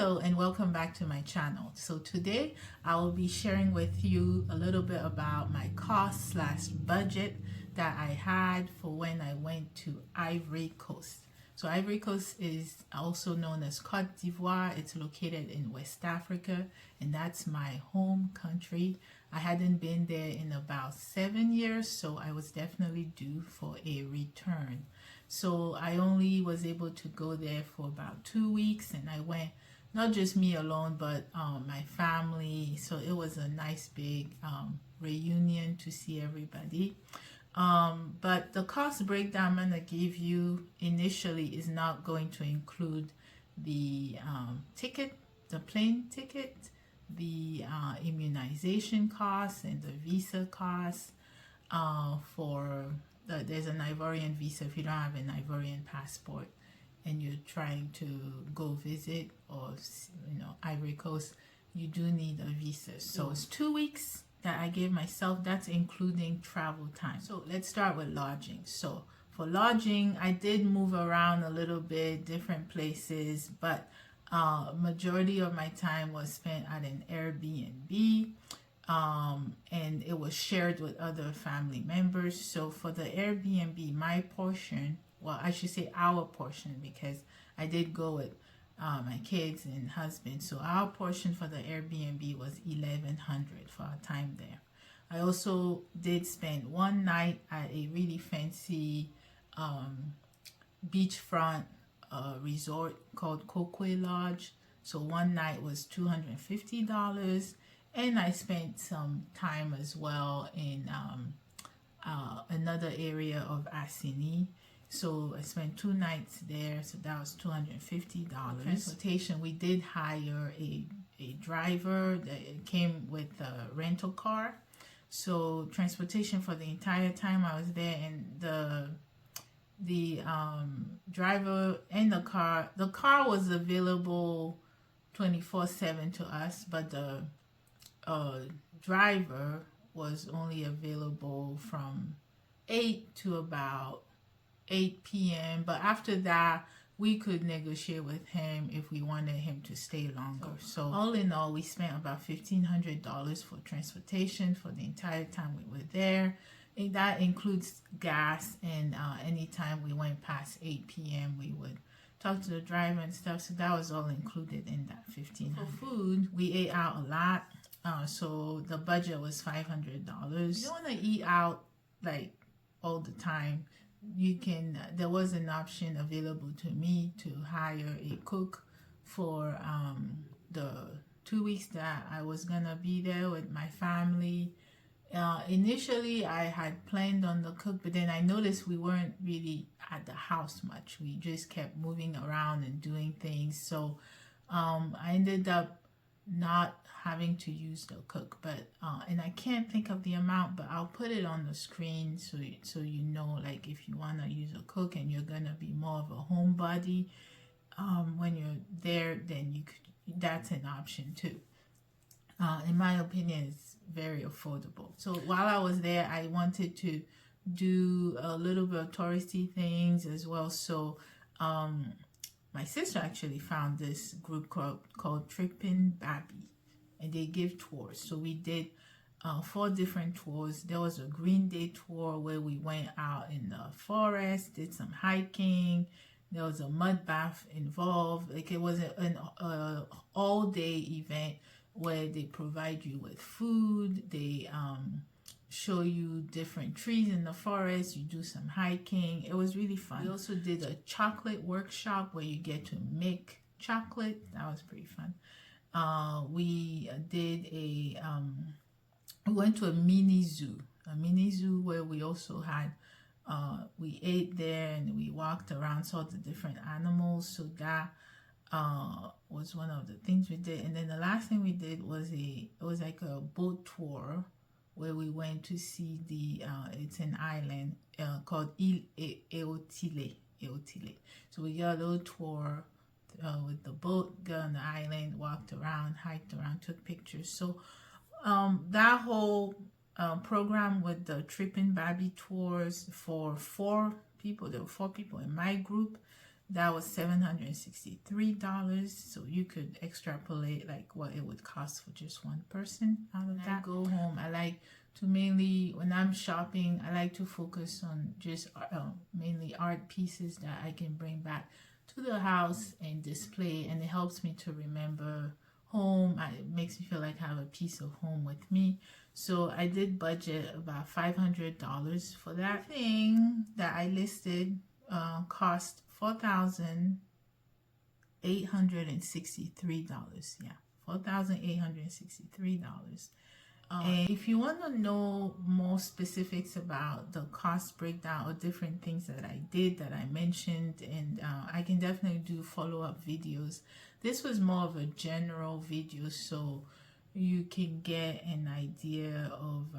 Hello and welcome back to my channel. So today I will be sharing with you a little bit about my cost slash budget that I had for when I went to Ivory Coast. So Ivory Coast is also known as Côte d'Ivoire. It's located in West Africa and that's my home country. I hadn't been there in about 7 years, so I was definitely due for a return. So I only was able to go there for about 2 weeks, and I went not just me alone, but my family. So it was a nice big reunion to see everybody. But the cost breakdown I'm going to give you initially is not going to include the ticket, the plane ticket, the immunization costs, and the visa costs there's an Ivorian visa if you don't have an Ivorian passport and you're trying to go visit or Ivory Coast, you do need a visa. So it's 2 weeks that I gave myself. That's including travel time. So let's start with lodging. So for lodging, I did move around a little bit, different places, but majority of my time was spent at an Airbnb. And it was shared with other family members. So for the Airbnb, my portion, well, I should say our portion, because I did go with my kids and husband. So our portion for the Airbnb was $1,100 for our time there. I also did spend one night at a really fancy beachfront resort called Côte Lodge. So one night was $250. And I spent some time as well in another area of Assini. So I spent 2 nights there. So that was $250. Transportation, we did hire a driver that came with a rental car. So transportation for the entire time I was there, and the driver and the car was available 24/7 to us, but the driver was only available from 8 to about 8 p.m. But after that, we could negotiate with him if we wanted him to stay longer. So all in all, we spent about $1,500 for transportation for the entire time we were there. And that includes gas, and anytime we went past 8 p.m. we would talk to the driver and stuff. So that was all included in that $1,500. For food, we ate out a lot. So the budget was $500. You don't want to eat out like all the time. You can, there was an option available to me to hire a cook for the 2 weeks that I was gonna be there with my family. Initially I had planned on the cook, but then I noticed we weren't really at the house much. We just kept moving around and doing things. So I ended up not having to use the cook, but and I can't think of the amount, but I'll put it on the screen so you know, like if you want to use a cook and you're gonna be more of a homebody when you're there, then you could, that's an option too. In my opinion, it's very affordable. So while I was there, I wanted to do a little bit of touristy things as well. So my sister actually found this group called Trippin' Baby, and they give tours. So we did 4 different tours. There was a Green Day tour where we went out in the forest, did some hiking. There was a mud bath involved. Like it was an all-day event where they provide you with food. They show you different trees in the forest. You do some hiking. It was really fun. We also did a chocolate workshop where you get to make chocolate. That was pretty fun. We did we went to a mini zoo where we also had we ate there and we walked around, saw the different animals. So that was one of the things we did. And then the last thing we did was it was like a boat tour where we went to see it's an island called Eotile. So we got a little tour with the boat, got on the island, walked around, hiked around, took pictures. So that whole program with the Trippin' Baby tours for 4 people, there were 4 people in my group, that was $763. So you could extrapolate like what it would cost for just one person out of that. I go home, I like to mainly, when I'm shopping, I like to focus on just mainly art pieces that I can bring back to the house and display, and it helps me to remember home. It makes me feel like I have a piece of home with me. So I did budget about $500 for that. Thing that I listed cost $4,863. Yeah, $4,863. And if you want to know more specifics about the cost breakdown or different things that I did that I mentioned, and I can definitely do follow-up videos. This was more of a general video so you can get an idea of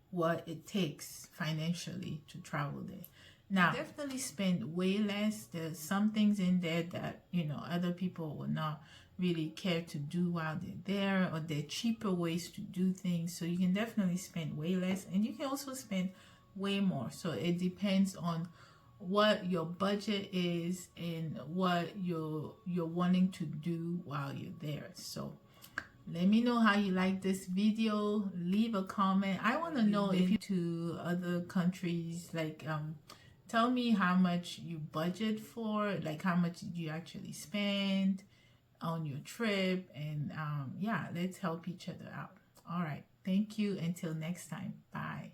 what it takes financially to travel there. Now, definitely spend way less. There's some things in there that, you know, other people will not really care to do while they're there, or there are cheaper ways to do things. So you can definitely spend way less, and you can also spend way more. So it depends on what your budget is and what you're wanting to do while you're there. So let me know how you like this video. Leave a comment. I want to know if you to other countries, like tell me how much you budget for, like how much did you actually spend on your trip, and yeah, let's help each other out. All right, thank you. Until next time, bye.